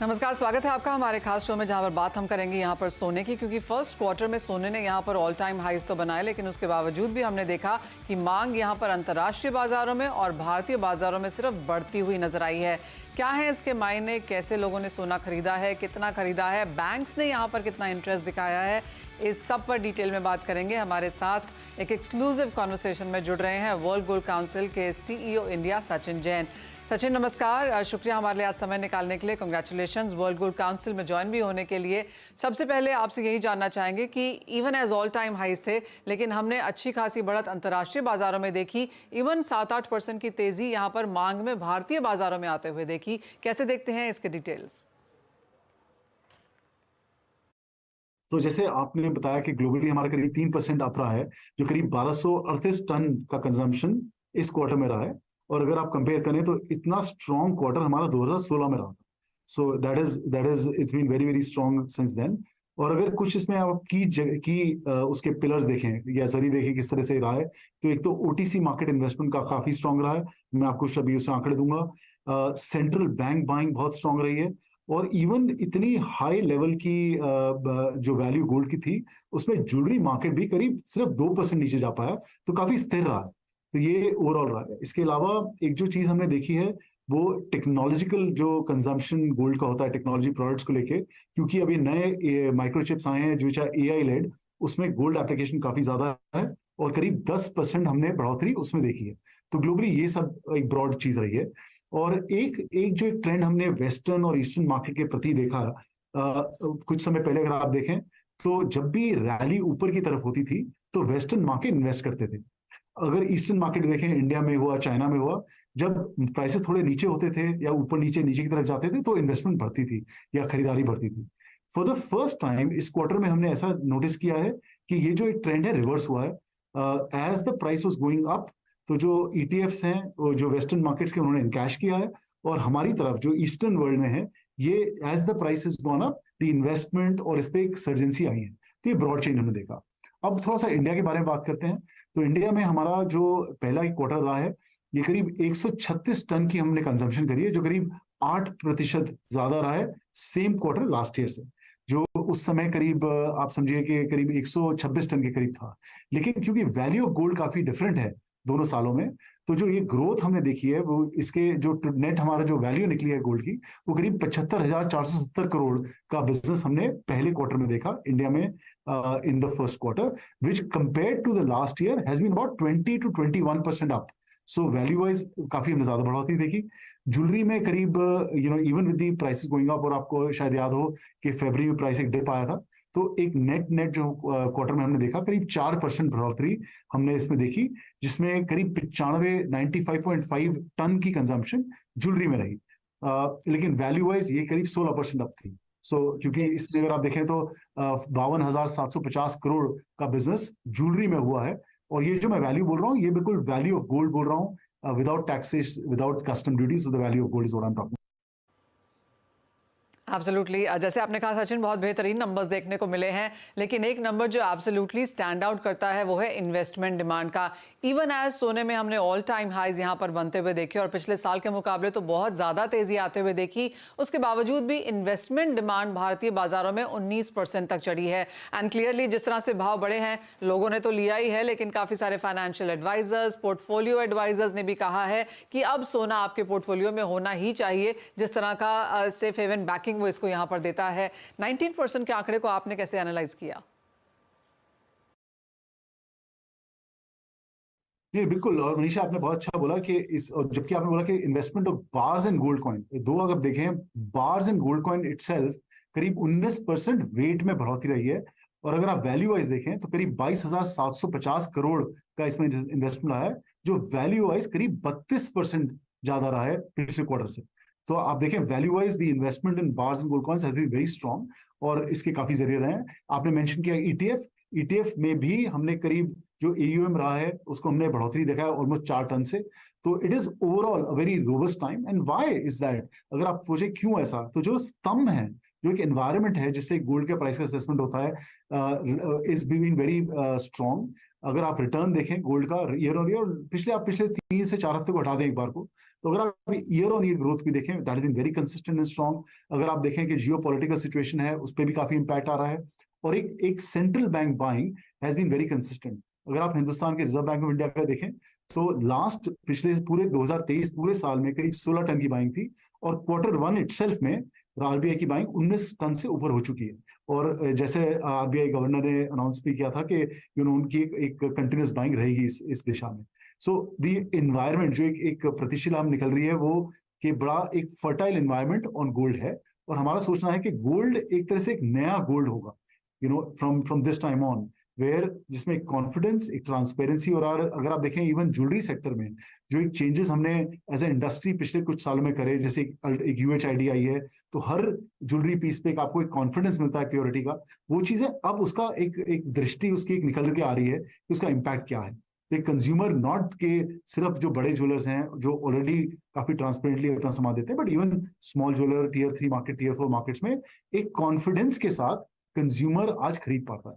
नमस्कार, स्वागत है आपका हमारे खास शो में, जहां पर बात हम करेंगे यहाँ पर सोने की, क्योंकि फर्स्ट क्वार्टर में सोने ने यहाँ पर ऑल टाइम हाईज तो बनाए, लेकिन उसके बावजूद भी हमने देखा कि मांग यहाँ पर अंतर्राष्ट्रीय बाजारों में और भारतीय बाजारों में सिर्फ बढ़ती हुई नजर आई है। क्या है इसके मायने, कैसे लोगों ने सोना खरीदा है, कितना खरीदा है, बैंक्स ने यहाँ पर कितना इंटरेस्ट दिखाया है, इस सब पर डिटेल में बात करेंगे। हमारे साथ एक एक्सक्लूसिव कॉन्वर्सेशन में जुड़ रहे हैं वर्ल्ड गोल्ड काउंसिल के CEO इंडिया सचिन जैन। सचिन नमस्कार, शुक्रिया हमारे लिए आज समय निकालने के लिए। कांग्रेचुलेशंस वर्ल्ड गोल्ड काउंसिल में ज्वाइन भी होने के लिए। सबसे पहले आपसे यही जानना चाहेंगे कि even as all time highs थे, लेकिन हमने अच्छी खासी बढ़त अंतर्राष्ट्रीय बाजारों में देखी। इवन 7-8% की तेजी यहाँ पर मांग में भारतीय बाजारों में आते हुए देखी। कैसे देखते हैं इसके डिटेल्स? तो जैसे आपने बताया कि ग्लोबली हमारा करीब 3% अप रहा है, जो करीब 1238 टन का कंजम्पशन इस क्वार्टर में रहा है। और अगर आप कंपेयर करें तो इतना स्ट्रॉन्ग क्वार्टर हमारा 2016 में रहा था। So that is it's been very very strong since then. और अगर कुछ इसमें आप उसके पिलर्स देखें या जरिए देखें किस तरह से रहा है, तो एक तो OTC मार्केट इन्वेस्टमेंट का काफी स्ट्रॉन्ग रहा है। मैं आपको अभी उससे आंकड़े दूंगा। सेंट्रल बैंक बाइंग बहुत स्ट्रॉन्ग रही है। और इवन इतनी हाई लेवल की जो वैल्यू गोल्ड की थी, उसमें ज्वेलरी मार्केट भी करीब सिर्फ 2% नीचे जा पाया, तो काफी स्थिर रहा है। तो ये ओवरऑल रहा है। इसके अलावा एक जो चीज हमने देखी है वो टेक्नोलॉजिकल जो कंजम्पशन गोल्ड का होता है टेक्नोलॉजी प्रोडक्ट्स को लेके, क्योंकि अभी नए माइक्रोचिप्स आए हैं जो चाहे AI लेड, उसमें गोल्ड एप्लीकेशन काफी ज्यादा है और करीब 10% हमने बढ़ोतरी उसमें देखी है। तो ग्लोबली ये सब एक ब्रॉड चीज रही है। और एक ट्रेंड हमने वेस्टर्न और ईस्टर्न मार्केट के प्रति देखा कुछ समय पहले, अगर आप देखें तो जब भी रैली ऊपर की तरफ होती थी तो वेस्टर्न मार्केट इन्वेस्ट करते थे। अगर ईस्टर्न मार्केट देखें, इंडिया में हुआ, चाइना में हुआ, जब प्राइसेस थोड़े नीचे होते थे या ऊपर नीचे नीचे की तरफ जाते थे तो इन्वेस्टमेंट बढ़ती थी या खरीदारी बढ़ती थी। फॉर द फर्स्ट टाइम इस क्वार्टर में हमने ऐसा नोटिस किया है कि ये जो एक ट्रेंड है रिवर्स हुआ है। As the price was going up, तो जो ETFs हैं जो वेस्टर्न मार्केट्स के, उन्होंने इनकैश किया है। और हमारी तरफ जो ईस्टर्न वर्ल्ड में है, ये as the price is gone up, the investment और इस पे एक सर्जेंसी आई है। तो ये ब्रॉड चेंज हमने देखा। अब थोड़ा सा इंडिया के बारे में बात करते हैं। तो इंडिया में हमारा जो पहला क्वार्टर रहा है, ये करीब 136 टन की हमने कंजम्पशन करी है, जो करीब 8% ज्यादा रहा है सेम क्वार्टर लास्ट ईयर से, जो उस समय करीब आप समझिए कि करीब 126 टन के करीब था। लेकिन क्योंकि वैल्यू ऑफ गोल्ड काफी डिफरेंट है दोनों सालों में, तो जो ये ग्रोथ हमने देखी है वो इसके जो नेट हमारा जो वैल्यू निकली है गोल्ड की, वो करीब 75,470 करोड़ का बिजनेस हमने पहले क्वार्टर में देखा इंडिया में in the first quarter, which compare to the last year has been about 20 to 21% up. So value wise काफी हमने ज्यादा बढ़ोतरी देखी। ज्वेलरी में करीब even with the prices going up, और आपको शायद याद हो कि फरवरी में प्राइस एक डिप आया था, तो एक नेट जो क्वार्टर में हमने देखा करीब 4% बढ़ोतरी हमने इसमें देखी, जिसमें करीब 95.5 टन की कंजम्पशन ज्वेलरी में रही। लेकिन वैल्यू वाइज ये करीब 16% अप थी। क्योंकि इसमें अगर आप देखें तो 52,750 करोड़ का बिजनेस ज्वेलरी में हुआ है। और ये जो मैं वैल्यू बोल रहा हूँ, ये बिल्कुल वैल्यू ऑफ गोल्ड बोल रहा हूँ, without taxes, without custom duties, the value of gold is what I am talking. Absolutely, जैसे आपने कहा सचिन, बहुत बेहतरीन नंबर्स देखने को मिले हैं, लेकिन एक नंबर जो एब्सोल्युटली स्टैंड आउट करता है वो है इन्वेस्टमेंट डिमांड का। इवन एज सोने में हमने ऑल टाइम हाईज यहाँ पर बनते हुए देखे और पिछले साल के मुकाबले तो बहुत ज़्यादा तेजी आते हुए देखी। उसके बावजूद भी इन्वेस्टमेंट डिमांड भारतीय बाजारों में 19% तक चढ़ी है। एंड क्लियरली जिस तरह से भाव बढ़े हैं, लोगों ने तो लिया ही है, लेकिन काफ़ी सारे फाइनेंशियल एडवाइजर्स, पोर्टफोलियो एडवाइजर्स ने भी कहा है कि अब सोना आपके पोर्टफोलियो में होना ही चाहिए। जिस तरह का सेफ हेवन बैकिंग वो इसको यहां पर देता है। 19% के आंकड़े को आपने कैसे एनालाइज किया? नहीं, बिल्कुल। और मनीषा, आपने बहुत अच्छा बोला कि और जबकि आपने बोला कि investment of bars and gold coin, दो अगर देखें, bars and gold coin itself करीब 19% वेट में बढ़ोतरी रही है। और अगर आप वैल्यू वाइज देखें तो करीब 22,750 करोड़ का इसमें इन्वेस्टमेंट आया है, जो वैल्यू वाइज करीब 32% ज्यादा रहा है पिछले क्वार्टर से। तो आप देखें value wise the investment in bars and gold coins has been very strong, और इसके काफी जरिए रहे हैं। आपने मेंशन किया ETF में भी हमने करीब जो AUM रहा है उसको हमने बढ़ोतरी देखा है ऑलमोस्ट 4 टन से। तो it is overall a very robust time. And why is that? अगर आप पूछे क्यों ऐसा, तो जो स्तंभ है, जो एक एनवायरनमेंट है जिससे गोल्ड के प्राइस का असेसमेंट होता है, इज बीइंग वेरी स्ट्रांग। अगर आप रिटर्न देखें गोल्ड का ईयर ऑन ईयर, पिछले 3 से 4 हफ्ते को हटा दें एक बार को, तो अगर आप ईयर ऑन ईयर ग्रोथ भी देखें, that is been very consistent and strong. अगर आप देखें कि जियो पॉलिटिकल सिचुएशन है, उस पर भी काफी इंपैक्ट आ रहा है, और एक central bank buying has been very consistent. अगर आप हिंदुस्तान के रिजर्व बैंक ऑफ इंडिया का देखें तो पिछले पूरे 2023 पूरे साल में करीब 16 टन की बाइंग थी, और Q1 इटसेल्फ में आरबीआई की बाइंग 19 टन से ऊपर हो चुकी है। और जैसे आरबीआई गवर्नर ने अनाउंस भी किया था कि उनकी एक कंटिन्यूस बाइंग रहेगी इस दिशा में। सो द इन्वायरमेंट जो एक प्रतिशील हम निकल रही है वो कि बड़ा एक फर्टाइल इन्वायरमेंट ऑन गोल्ड है, और हमारा सोचना है कि गोल्ड एक तरह से एक नया गोल्ड होगा from this time on, where जिसमें एक कॉन्फिडेंस, एक ट्रांसपेरेंसी, और अगर आप देखें इवन ज्वेलरी सेक्टर में जो एक चेंजेस हमने एज ए इंडस्ट्री पिछले कुछ सालों में करे, जैसे एक यूएचआईडी आई है, तो हर ज्वेलरी पीस पे आपको एक कॉन्फिडेंस मिलता है प्योरिटी का, वो चीजें अब उसका एक दृष्टि उसकी एक निकल के आ रही है कि उसका इम्पैक्ट क्या है। एक कंज्यूमर नॉट के सिर्फ जो बड़े ज्वेलर्स हैं जो ऑलरेडी काफी ट्रांसपेरेंटली अपना सामान देते हैं, but even small jeweller, tier 3 market, tier 4 markets में एक कॉन्फिडेंस के साथ कंज्यूमर आज खरीद पाता है।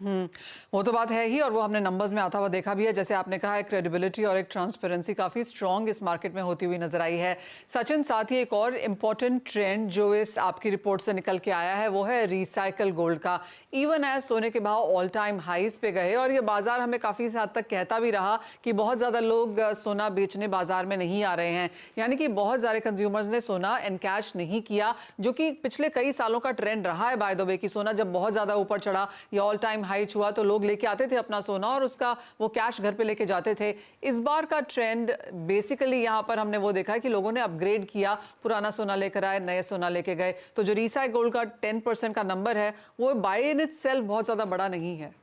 वो तो बात है ही, और वो हमने नंबर्स में आता हुआ देखा भी है। जैसे आपने कहा है, क्रेडिबिलिटी और एक ट्रांसपेरेंसी काफ़ी स्ट्रॉन्ग इस मार्केट में होती हुई नजर आई है। सचिन, साथ ही एक और इम्पॉर्टेंट ट्रेंड जो इस आपकी रिपोर्ट से निकल के आया है वो है रिसाइकल गोल्ड का। इवन एज सोने के भाव ऑल टाइम हाईज पे गए, और ये बाजार हमें काफ़ी हद तक कहता भी रहा कि बहुत ज़्यादा लोग सोना बेचने बाजार में नहीं आ रहे हैं, यानी कि बहुत सारे कंज्यूमर्स ने सोना एनकैश नहीं किया, जो कि पिछले कई सालों का ट्रेंड रहा है बाय द वे, कि सोना जब बहुत ज़्यादा ऊपर चढ़ा या ऑल टाइम हाई छुआ तो लोग लेके आते थे अपना सोना और उसका वो कैश घर पे लेके जाते थे। इस बार का ट्रेंड बेसिकली यहाँ पर हमने वो देखा है कि लोगों ने अपग्रेड किया, पुराना सोना लेकर आए, नए सोना लेके गए। तो जो रिसाइकल गोल्ड का 10% का नंबर है वो बाय इन इटसेल्फ बहुत ज्यादा बड़ा नहीं है।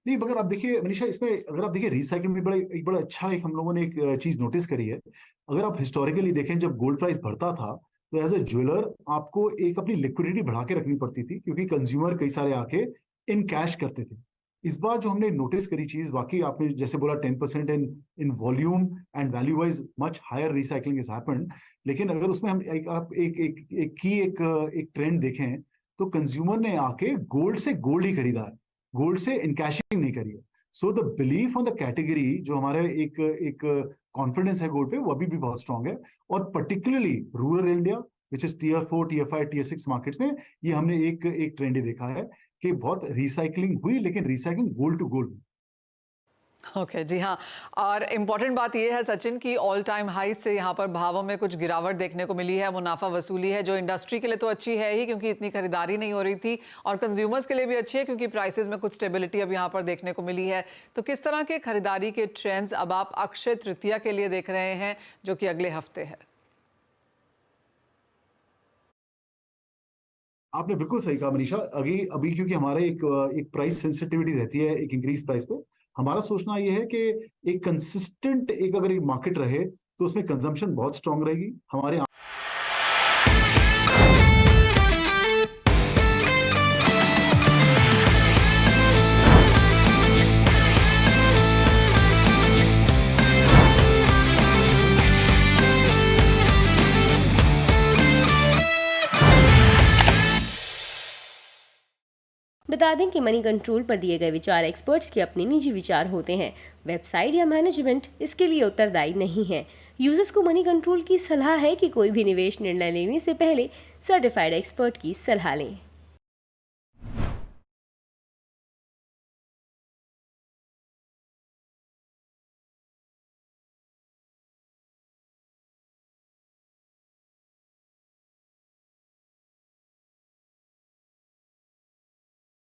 नहीं, मगर आप देखिए मनीषा, इसमें अगर आप देखिए रिसाइकलिंग में बड़ा अच्छा एक हम लोगों ने एक चीज नोटिस करी है। अगर आप हिस्टोरिकली देखें, जब गोल्ड प्राइस बढ़ता था तो एज ए ज्वेलर आपको एक अपनी लिक्विडिटी बढ़ा के रखनी पड़ती थी, क्योंकि कंज्यूमर कई सारे आके इन कैश करते थे। इस बार जो हमने नोटिस करी चीज, वाकई आपने जैसे बोला 10% in volume and value wise much higher recycling is happened, लेकिन अगर उसमें हम एक ट्रेंड देखें तो कंज्यूमर ने आके गोल्ड से गोल्ड ही खरीदा है, गोल्ड से इनकैशिंग नहीं करी है। So the belief on the category, जो हमारे एक कॉन्फिडेंस है गोल्ड पे, वो अभी भी बहुत स्ट्रांग है। और particularly rural India which is tier 4, tier 5, tier 6 markets में ये हमने एक ट्रेंड देखा है कि बहुत रिसाइकलिंग हुई, लेकिन recycling gold to gold. Okay जी हाँ, और इम्पॉर्टेंट बात यह है सचिन कि ऑल टाइम हाई से यहाँ पर भावों में कुछ गिरावट देखने को मिली है। मुनाफा वसूली है जो इंडस्ट्री के लिए तो अच्छी है ही, क्योंकि इतनी खरीदारी नहीं हो रही थी, और कंज्यूमर्स के लिए भी अच्छी है क्योंकि प्राइसेस में कुछ स्टेबिलिटी अब यहाँ पर देखने को मिली है। तो किस तरह के खरीदारी के ट्रेंड्स अब आप अक्षय तृतीया के लिए देख रहे हैं, जो कि अगले हफ्ते है? आपने बिल्कुल सही कहा मनीषा। अभी क्योंकि हमारे एक प्राइस सेंसिटिविटी रहती है एक इंक्रीज प्राइस पे, हमारा सोचना ये है कि एक कंसिस्टेंट अगर एक मार्केट रहे तो उसमें कंजम्पशन बहुत स्ट्रांग रहेगी। हमारे बता दें कि मनी कंट्रोल पर दिए गए विचार एक्सपर्ट्स के अपने निजी विचार होते हैं। वेबसाइट या मैनेजमेंट इसके लिए उत्तरदायी नहीं है। यूजर्स को मनी कंट्रोल की सलाह है कि कोई भी निवेश निर्णय लेने से पहले सर्टिफाइड एक्सपर्ट की सलाह लें।